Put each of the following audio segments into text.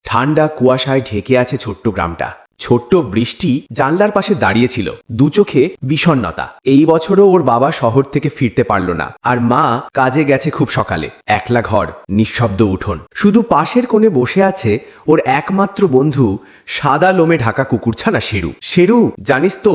ঠান্ডা কুয়াশায় ঢেকে আছে ছোট্ট গ্রামটা। ছোট্ট বৃষ্টি জানলার পাশে দাঁড়িয়েছিল, দু চোখে বিষণ্ণতা। এই বছরও ওর বাবা শহর থেকে ফিরতে পারল না, আর মা কাজে গেছে খুব সকালে। একলা ঘর, নিঃশব্দ উঠোন, শুধু পাশের কোণে বসে আছে ওর একমাত্র বন্ধু, সাদা লোমে ঢাকা কুকুরছানা শেরু। শেরু, জানিস তো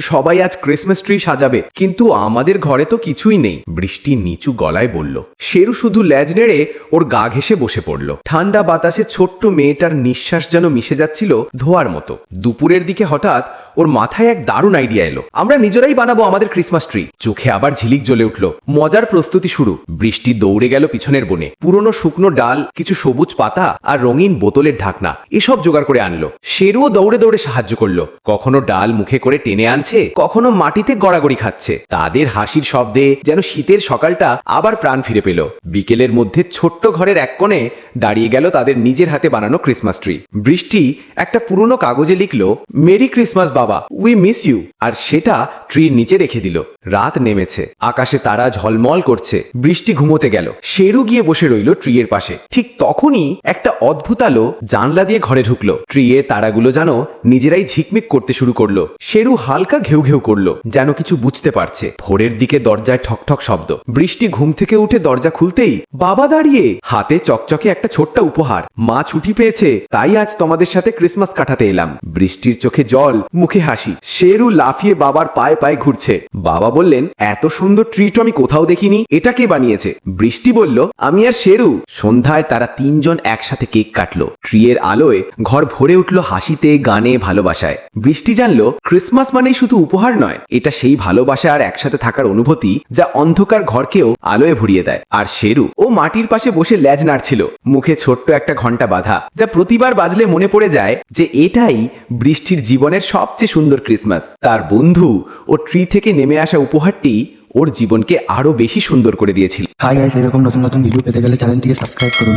সবাই আজ ক্রিসমাস ট্রি সাজাবে, কিন্তু আমাদের ঘরে তো কিছুই নেই, বৃষ্টি নিচু গলায় বলল। শেরু শুধু লেজ নেড়ে ওর গা ঘেঁষে বসে পড়ল। ঠান্ডা বাতাসে ছোট্ট মেয়েটার নিঃশ্বাস যেন মিশে যাচ্ছিল ধোয়ার মতো। দুপুরের দিকে হঠাৎ ওর মাথায় এক দারুণ আইডিয়া এলো। আমরা নিজেরাই বানাবো আমাদের ক্রিসমাস ট্রি। চোখে আবার ঝিলিক জ্বলে উঠল। মজার প্রস্তুতি শুরু। বৃষ্টি দৌড়ে গেল পিছনের বনে। পুরনো শুকনো ডাল, কিছু সবুজ পাতা আর রঙিন বোতলের ঢাকনা এসব জোগাড় করে আনলো। শেরুও দৌড়ে দৌড়ে সাহায্য করলো। কখনো ডাল মুখে করে টেনে আনছে, কখনো মাটিতে গড়াগড়ি খাচ্ছে। তাদের হাসির শব্দে যেন শীতের সকালটা আবার প্রাণ ফিরে পেল। বিকেলের মধ্যে ছোট্ট ঘরের এক কোণে দাঁড়িয়ে গেল তাদের নিজের হাতে বানানো ক্রিসমাস ট্রি। বৃষ্টি একটা পুরনো কাগজে লিখলো, মেরি ক্রিসমাস বাবা, উই মিস ইউ, আর সেটা ট্রির নিচে রেখে দিল। রাত নেমেছে, আকাশে তারা ঝলমল করছে। বৃষ্টি ঘুমোতে গেল। শেরু গিয়ে বসে রইল ট্রিয়ের পাশে। ঠিক তখনই একটা অদ্ভুত আলো জানলা দিয়ে ঘরে ঢুকলো। ট্রিয়ের তারাগুলো যেন নিজেরাই ঝিকমিক করতে শুরু করলো। শেরু হালকা ঘেউ ঘেউ করলো, যেন কিছু বুঝতে পারছে। ভোরের দিকে দরজায় ঠকঠক শব্দ। বৃষ্টি ঘুম থেকে উঠে দরজা খুলতেই বাবা দাঁড়িয়ে, হাতে চকচকে একটা ছোট্ট উপহার। মা ছুটি পেয়েছে, তাই আজ তোমাদের সাথে ক্রিসমাস কাটাতে এলাম। বৃষ্টির চোখে জল, মুখে হাসি। শেরু লাফিয়ে বাবার পায়ে পায়ে ঘুরছে। বাবা বললেন, এত সুন্দর ট্রি তো আমি কোথাও দেখিনি, এটা কে বানিয়েছে? বৃষ্টি বলল, আমি আর শেরু। সন্ধ্যায় তারা তিনজন একসাথে কেক কাটলো। ট্রিয়ের আলোয় ঘর ভরে উঠলো হাসিতে, গানে, ভালোবাসায়। বৃষ্টি জানলো ক্রিসমাস মানেই শুধু উপহার নয়, এটা সেই ভালোবাসা আর একসাথে থাকার অনুভূতি যা অন্ধকার ঘরকেও আলোয় ভরিয়ে দেয়। আর শেরু, ও মাটির পাশে বসে লেজ নাড়ছিল, মুখে ছোট্ট একটা ঘন্টা বাঁধা, যা প্রতিবার বাজলে মনে পড়ে যায় যে এটাই বৃষ্টির জীবনের সবচেয়ে সুন্দর ক্রিসমাস। তার বন্ধু ও ট্রি থেকে নেমে আসা উপহারটি ওর জীবনকে আরো বেশি সুন্দর করে দিয়েছিল। হাই গাইস, এরকম নতুন নতুন ভিডিও পেতে গেলে চ্যানেলটিকে সাবস্ক্রাইব করুন।